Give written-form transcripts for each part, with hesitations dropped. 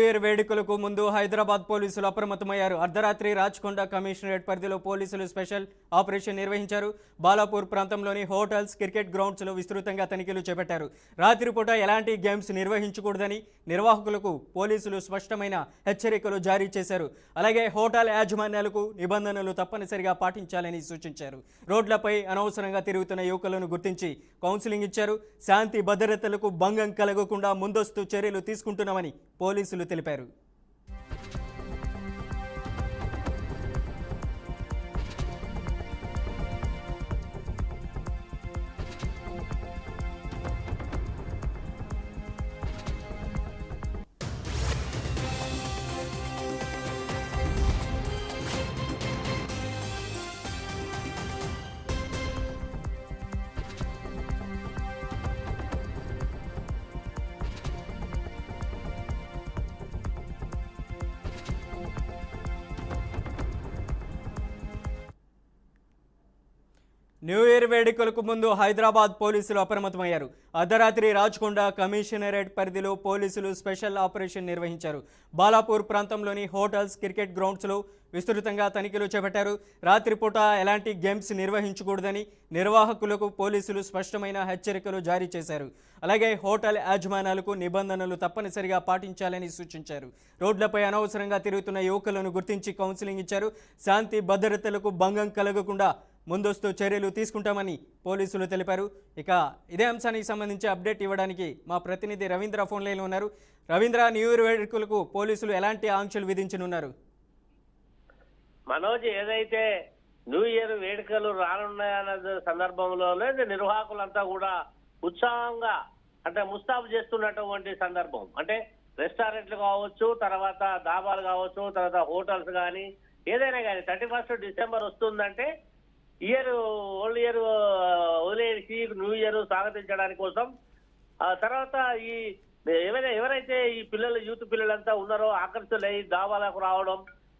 Year వేడుకలకు ముందు హైదరాబాద్ పోలీసులు అప్రమత్తమయ్యారు. అర్ధరాత్రి రాచకొండ కమిషనరేట్ పరిధిలో పోలీసులు స్పెషల్ ఆపరేషన్ నిర్వహించారు. బాలాపూర్ ప్రాంతంలోని హోటల్స్, క్రికెట్ గ్రౌండ్స్లో విస్తృతంగా తనిఖీలు చేపట్టారు. రాత్రిపూట ఎలాంటి గేమ్స్ నిర్వహించకూడదని నిర్వాహకులకు పోలీసులు స్పష్టమైన హెచ్చరికలు జారీ చేశారు. అలాగే హోటల్ యాజమాన్యాలకు నిబంధనలు తప్పనిసరిగా పాటించాలని సూచించారు. రోడ్లపై అనవసరంగా తిరుగుతున్న యువకులను గుర్తించి కౌన్సిలింగ్ ఇచ్చారు. శాంతి భద్రతలకు భంగం కలగకుండా ముందస్తు చర్యలు తీసుకుంటున్నామని పోలీసులు తెలిపారు. న్యూ ఇయర్ వేడుకలకు ముందు హైదరాబాద్ పోలీసులు అప్రమత్తమయ్యారు. అర్ధరాత్రి రాచకొండ కమిషనరేట్ పరిధిలో పోలీసులు స్పెషల్ ఆపరేషన్ నిర్వహించారు. బాలాపూర్ ప్రాంతంలోని హోటల్స్, క్రికెట్ గ్రౌండ్స్లో విస్తృతంగా తనిఖీలు చేపట్టారు. రాత్రిపూట ఎలాంటి గేమ్స్ నిర్వహించకూడదని నిర్వాహకులకు పోలీసులు స్పష్టమైన హెచ్చరికలు జారీ చేశారు. అలాగే హోటల్ యాజమాన్యాలకు నిబంధనలు తప్పనిసరిగా పాటించాలని సూచించారు. రోడ్లపై అనవసరంగా తిరుగుతున్న యువకులను గుర్తించి కౌన్సిలింగ్ ఇచ్చారు. శాంతి భద్రతలకు భంగం కలగకుండా ముందస్తు చర్యలు తీసుకుంటామని పోలీసులు తెలిపారు. ఇక ఇదే అంశానికి సంబంధించి అప్డేట్ ఇవ్వడానికి మా ప్రతినిధి రవీంద్ర ఫోన్ లైన్లో ఉన్నారు. రవీంద్ర, న్యూ ఇయర్ వేడుకలకు పోలీసులు ఎలాంటి ఆంక్షలు విధించనున్నారు? మనోజ్, ఏదైతే న్యూ ఇయర్ వేడుకలు రానున్నాయన్న సందర్భంలోనే నిర్వాహకులంతా కూడా ఉత్సాహంగా అంటే ముస్తాబు చేస్తున్నటువంటి సందర్భం. అంటే రెస్టారెంట్లు కావచ్చు, తర్వాత డాబాలు కావచ్చు, తర్వాత హోటల్స్ కానీ ఏదైనా కానీ 31 డిసెంబర్ వస్తుందంటే ఓల్డ్ ఇయర్ వదిలేసి న్యూ ఇయర్ స్వాగతించడానికి కోసం తర్వాత ఈ ఎవరైతే ఈ యూత్ పిల్లలంతా ఉన్నారో ఆకర్షితులై దావాలకు రావడం,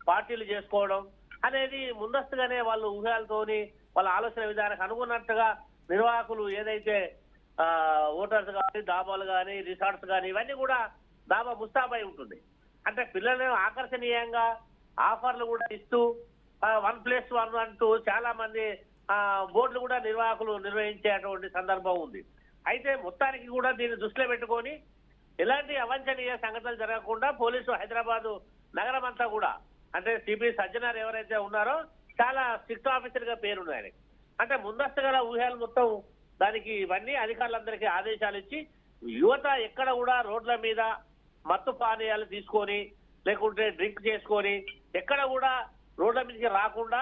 పార్టీలు చేసుకోవడం అనేది ముందస్తుగానే వాళ్ళు ఊహలతోని వాళ్ళ ఆలోచన విధానానికి అనుకున్నట్టుగా నిర్వాహకులు ఏదైతే హోటల్స్ కానీ, డాబాలు కానీ, రిసార్ట్స్ కానీ ఇవన్నీ కూడా డాబా ముస్తాబై ఉంటుంది. అంటే పిల్లలను ఆకర్షణీయంగా ఆఫర్లు కూడా ఇస్తూ 1+1 అంటూ చాలా మంది బోర్డులు కూడా నిర్వాహకులు నిర్వహించేటువంటి సందర్భం ఉంది. అయితే మొత్తానికి కూడా దీన్ని దృష్టిలో పెట్టుకొని ఎలాంటి అవాంఛనీయ సంఘటనలు జరగకుండా పోలీసు హైదరాబాదు నగరం అంతా కూడా అంటే సిపి సజ్జనార్ ఎవరైతే ఉన్నారో చాలా స్ట్రిక్ట్ ఆఫీసర్ గా పేరున్నాయి. అంటే ముందస్తు గల ఊహలు మొత్తం దానికి ఇవన్నీ అధికారులందరికీ ఆదేశాలు ఇచ్చి యువత ఎక్కడ కూడా రోడ్ల మీద మత్తు పానీయాలు తీసుకొని లేకుంటే డ్రింక్ చేసుకొని ఎక్కడ కూడా రోడ్ల మీదకి రాకుండా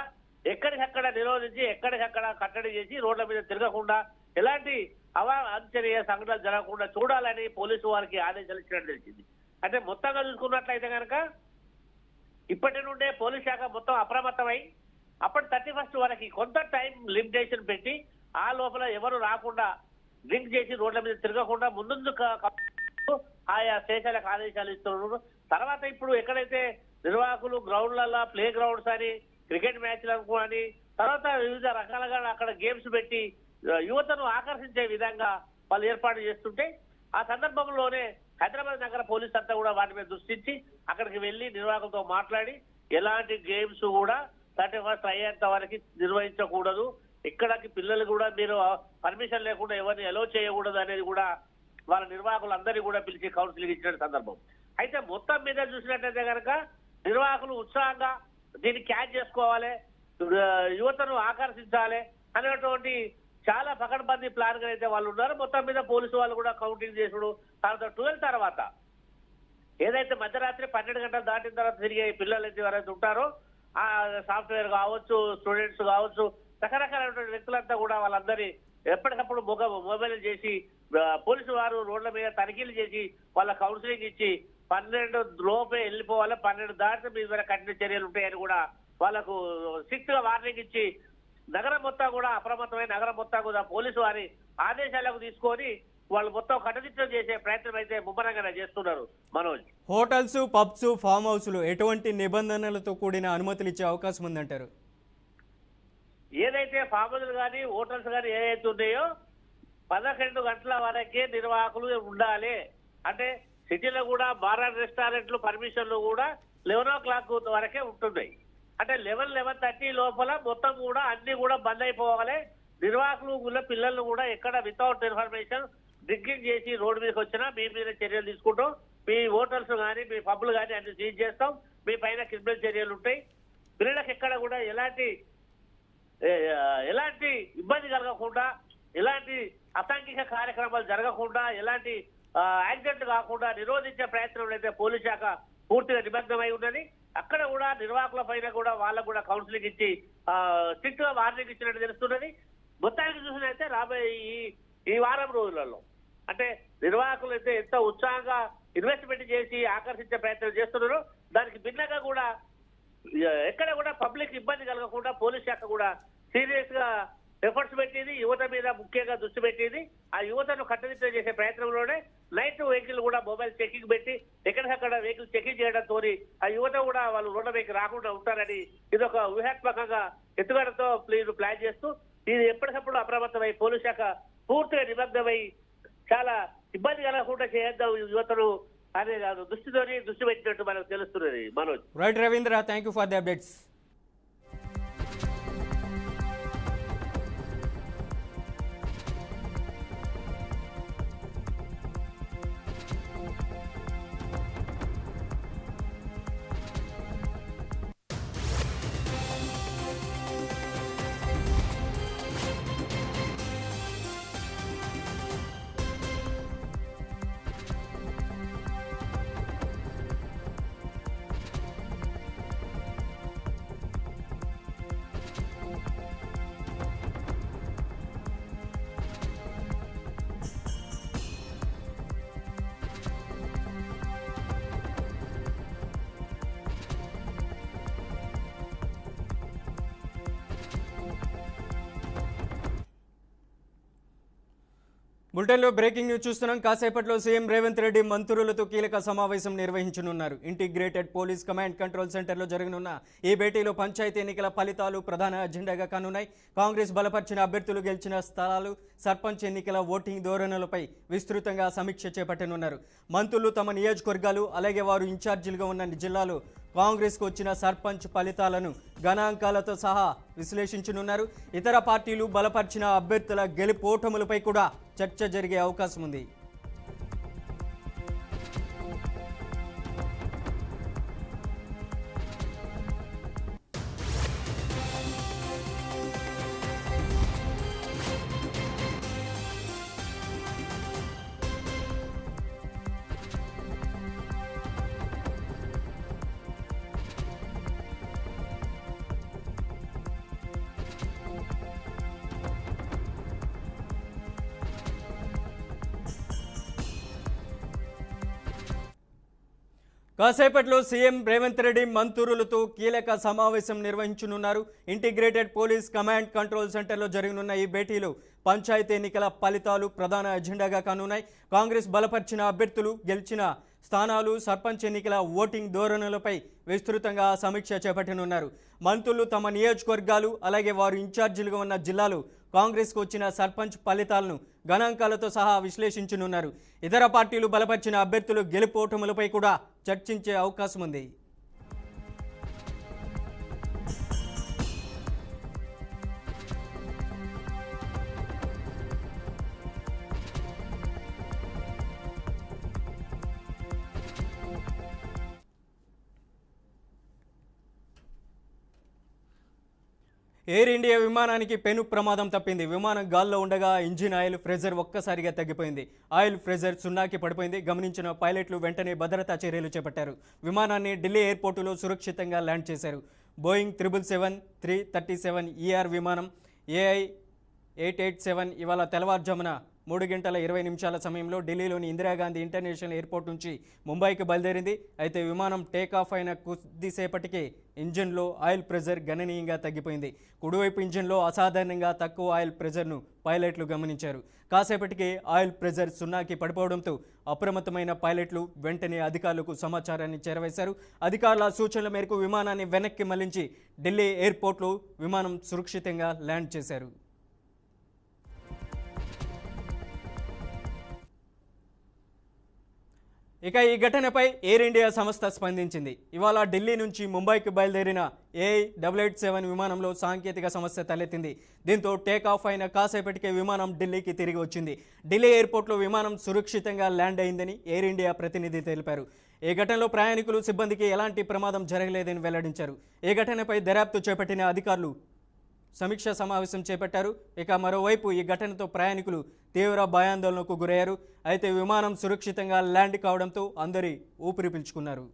ఎక్కడికక్కడ నిరోధించి ఎక్కడికక్కడ కట్టడి చేసి రోడ్ల మీద తిరగకుండా ఎలాంటి అవాంఛనీయ సంఘటనలు జరగకుండా చూడాలని పోలీసు వారికి ఆదేశాలు ఇచ్చినట్టు తెలిసింది. అంటే మొత్తంగా చూసుకున్నట్లయితే కనుక ఇప్పటి నుండే పోలీస్ శాఖ మొత్తం అప్రమత్తమై అప్పటి 31 వరకు కొంత టైం లిమిటేషన్ పెట్టి ఆ లోపల ఎవరు రాకుండా డ్రింక్ చేసి రోడ్ల మీద తిరగకుండా ముందు ఆయా స్టేషన్లకు ఆదేశాలు ఇస్తున్నారు. తర్వాత ఇప్పుడు ఎక్కడైతే నిర్వాహకులు గ్రౌండ్లలో ప్లే గ్రౌండ్స్ అని, క్రికెట్ మ్యాచ్లకు అని, తర్వాత వివిధ రకాలుగా అక్కడ గేమ్స్ పెట్టి యువతను ఆకర్షించే విధంగా వాళ్ళు ఏర్పాటు చేస్తుంటే ఆ సందర్భంలోనే హైదరాబాద్ నగర పోలీసు అంతా కూడా వాటి మీద దృష్టించి అక్కడికి వెళ్లి నిర్వాహకులతో మాట్లాడి ఎలాంటి గేమ్స్ కూడా 31 అయ్యేంత వరకు నిర్వహించకూడదు, ఇక్కడికి పిల్లలు కూడా మీరు పర్మిషన్ లేకుండా ఎవరిని అలో చేయకూడదు అనేది కూడా వాళ్ళ నిర్వాహకులందరినీ కూడా పిలిచి కౌన్సిలింగ్ ఇచ్చిన సందర్భం. అయితే మొత్తం మీద చూసినట్టయితే కనుక నిర్వాహకులు ఉత్సాహంగా దీన్ని క్యాచ్ చేసుకోవాలి, యువతను ఆకర్షించాలి అనేటువంటి చాలా పకడ్బందీ ప్లాన్ గా అయితే వాళ్ళు ఉన్నారు. మొత్తం మీద పోలీసు వాళ్ళు కూడా కౌంటింగ్ చేసుడు తర్వాత 12 తర్వాత ఏదైతే మధ్యరాత్రి 12 గంటలు దాటిన తర్వాత తిరిగే పిల్లలు ఎవరైతే ఉంటారో ఆ సాఫ్ట్వేర్ కావచ్చు, స్టూడెంట్స్ కావచ్చు, రకరకాలైనటువంటి వ్యక్తులంతా కూడా వాళ్ళందరి ఎప్పటికప్పుడు మొబైల్ చేసి పోలీసు వారు రోడ్ల మీద తనిఖీలు చేసి వాళ్ళ కౌన్సిలింగ్ ఇచ్చి 12 లోపే వెళ్ళిపోవాలి, 12 దాటి మీ మీద కఠిన చర్యలు ఉంటాయని కూడా వాళ్ళకు స్ట్రిక్ట్ గా వార్నింగ్ ఇచ్చి నగరం మొత్తం కూడా అప్రమత్తమై నగరం మొత్తం కూడా పోలీసు వారి ఆదేశాలకు తీసుకొని వాళ్ళు మొత్తం కట్టుదిట్టం చేసే ప్రయత్నం అయితే ముమ్మరంగా చేస్తున్నారు. మనోజ్, హోటల్స్, పబ్స్, ఫామ్ హౌస్లు ఎటువంటి నిబంధనలతో కూడిన అనుమతులు ఇచ్చే అవకాశం ఉందంటారు? ఏదైతే ఫామ్ హౌస్లు కానీ హోటల్స్ కానీ ఏదైతే ఉన్నాయో 11 గంటల వరకే నిర్వాహకులు ఉండాలి. అంటే సిటీలో కూడా బార్ అండ్ రెస్టారెంట్లు పర్మిషన్లు కూడా 11 వరకే ఉంటున్నాయి. అంటే 11:30 లోపల మొత్తం కూడా అన్ని కూడా బంద్ అయిపోవాలి. నిర్వాహకులు కూడా పిల్లలు కూడా ఎక్కడ వితౌట్ ఇన్ఫర్మేషన్ డ్రింకింగ్ చేసి రోడ్డు మీదకి వచ్చినా మీ మీద చర్యలు తీసుకుంటాం. మీ హోటల్స్ కానీ మీ పబ్లు కానీ అన్ని సీజ్ చేస్తాం. మీ పైన క్రిమినల్ చర్యలు ఉంటాయి. పిల్లలకు ఎక్కడ కూడా ఎలాంటి ఇబ్బంది కలగకుండా, ఎలాంటి అసాంఘిక కార్యక్రమాలు జరగకుండా, ఎలాంటి యాక్సిడెంట్ కాకుండా నిరోధించే ప్రయత్నంలో అయితే పోలీస్ శాఖ పూర్తిగా నిమగ్నమై ఉన్నది. అక్కడ కూడా నిర్వాహకుల పైన కూడా వాళ్ళకు కూడా కౌన్సిలింగ్ ఇచ్చి స్ట్రిక్ట్ గా వార్నింగ్ ఇచ్చినట్టు తెలుస్తున్నది. మొత్తానికి చూసినైతే రాబోయే ఈ వారం రోజులలో అంటే నిర్వాహకులు అయితే ఎంత ఉత్సాహంగా ఇన్వెస్ట్మెంట్ చేసి ఆకర్షించే ప్రయత్నం చేస్తున్నారు. దానికి భిన్నంగా కూడా ఎక్కడ కూడా పబ్లిక్ ఇబ్బంది కలగకుండా పోలీస్ శాఖ కూడా సీరియస్ గా ఎఫర్ట్స్ పెట్టింది. యువత మీద ముఖ్యంగా దృష్టి పెట్టింది. ఆ యువతను కట్టుదిట్టం చేసే ప్రయత్నంలోనే నైట్ వెహికల్ కూడా మొబైల్ చెకింగ్ పెట్టి ఎక్కడికక్కడ వెహికల్ చెకింగ్ చేయడంతో ఆ యువత కూడా వాళ్ళు రోడ్ల పైకి రాకుండా ఉంటారని ఇది ఒక వ్యూహాత్మకంగా ఎత్తుగడతో ప్లాన్ చేస్తూ ఇది ఎప్పటికప్పుడు అప్రమత్తమై పోలీస్ శాఖ పూర్తిగా నిమగ్నమై చాలా ఇబ్బంది కలగకుండా చేద్దాం యువతను అనే దృష్టి పెట్టినట్టు మనకు తెలుస్తున్నది. Manoj. Right Ravindra, thank you for the updates. బులెటిన్లో బ్రేకింగ్ న్యూస్ చూస్తున్నాం. కాసేపట్లో సీఎం రేవంత్ రెడ్డి మంత్రులతో కీలక సమావేశం నిర్వహించనున్నారు. ఇంటిగ్రేటెడ్ పోలీస్ కమాండ్ కంట్రోల్ సెంటర్లో జరగనున్న ఈ భేటీలో పంచాయతీ ఎన్నికల ఫలితాలు ప్రధాన అజెండాగా కానున్నాయి. కాంగ్రెస్ బలపరిచిన అభ్యర్థులు గెలిచిన స్థలాలు, సర్పంచ్ ఎన్నికల ఓటింగ్ ధోరణులపై విస్తృతంగా సమీక్ష చేపట్టనున్నారు. మంత్రులు తమ నియోజకవర్గాలు అలాగే వారు ఇన్ఛార్జీలుగా ఉన్న జిల్లాలు కాంగ్రెస్కు వచ్చిన సర్పంచ్ ఫలితాలను గణాంకాలతో సహా విశ్లేషించనున్నారు. ఇతర పార్టీలు బలపరిచిన అభ్యర్థుల గెలుపోటములపై కూడా చర్చ జరిగే అవకాశం ఉంది. కాసేపట్లో సీఎం రేవంత్ రెడ్డి మంత్రులతో కీలక సమావేశం నిర్వహించనున్నారు. ఇంటిగ్రేటెడ్ పోలీస్ కమాండ్ కంట్రోల్ సెంటర్లో జరగనున్న ఈ భేటీలో పంచాయతీ ఎన్నికల ఫలితాలు ప్రధాన అజెండాగా కానున్నాయి. కాంగ్రెస్ బలపరిచిన అభ్యర్థులు గెలిచిన స్థానాలు, సర్పంచ్ ఎన్నికల ఓటింగ్ ధోరణులపై విస్తృతంగా సమీక్ష చేపట్టనున్నారు. మంత్రులు తమ నియోజకవర్గాలు అలాగే వారు ఇన్ఛార్జీలుగా ఉన్న జిల్లాలు కాంగ్రెస్కు వచ్చిన సర్పంచ్ ఫలితాలను గణాంకాలతో సహా విశ్లేషించనున్నారు. ఇతర పార్టీలు బలపరిచిన అభ్యర్థులు గెలుపోటములపై కూడా చర్చించే అవకాశం ఉంది. ఎయిర్ ఇండియా విమానానికి పెను ప్రమాదం తప్పింది. విమానం గాల్లో ఉండగా ఇంజిన్ ఆయిల్ ప్రెజర్ ఒక్కసారిగా తగ్గిపోయింది. ఆయిల్ ప్రెజర్ సున్నాకి పడిపోయింది. గమనించిన పైలట్లు వెంటనే భద్రతా చర్యలు చేపట్టారు. విమానాన్ని ఢిల్లీ ఎయిర్పోర్టులో సురక్షితంగా ల్యాండ్ చేశారు. బోయింగ్ 777-337 ER విమానం AI 887 ఇవాళ తెల్లవారుజామున 3:20 సమయంలో ఢిల్లీలోని ఇందిరాగాంధీ ఇంటర్నేషనల్ ఎయిర్పోర్ట్ నుంచి ముంబైకి బయలుదేరింది. అయితే విమానం టేకాఫ్ అయిన కొద్దిసేపటికే ఇంజిన్లో ఆయిల్ ప్రెజర్ గణనీయంగా తగ్గిపోయింది. కుడివైపు ఇంజిన్లో అసాధారణంగా తక్కువ ఆయిల్ ప్రెజర్ను పైలట్లు గమనించారు. కాసేపటికే ఆయిల్ ప్రెజర్ సున్నాకి పడిపోవడంతో అప్రమత్తమైన పైలట్లు వెంటనే అధికారులకు సమాచారాన్ని చేరవేశారు. అధికారుల సూచనల మేరకు విమానాన్ని వెనక్కి మళ్లించి ఢిల్లీ ఎయిర్పోర్ట్లో విమానం సురక్షితంగా ల్యాండ్ చేశారు. ఇక ఈ ఘటనపై ఎయిర్ ఇండియా సంస్థ స్పందించింది. ఇవాళ ఢిల్లీ నుంచి ముంబైకి బయలుదేరిన AA787 విమానంలో సాంకేతిక సమస్య తలెత్తింది. దీంతో టేకాఫ్ అయిన కాసేపటికే విమానం ఢిల్లీకి తిరిగి వచ్చింది. ఢిల్లీ ఎయిర్పోర్ట్లో విమానం సురక్షితంగా ల్యాండ్ అయిందని ఎయిర్ ఇండియా ప్రతినిధి తెలిపారు. ఈ ఘటనలో ప్రయాణికులు సిబ్బందికి ఎలాంటి ప్రమాదం జరగలేదని వెల్లడించారు. ఈ ఘటనపై దర్యాప్తు చేపట్టిన అధికారులు సమీక్ష సమావేశం చేపట్టారు. ఇక మరోవైపు ఈ ఘటనతో ప్రయాణికులు తీవ్ర భయాందోళనకు గురయ్యారు. అయితే విమానం సురక్షితంగా ల్యాండ్ కావడంతో అందరి ఊపిరి పీల్చుకున్నారు.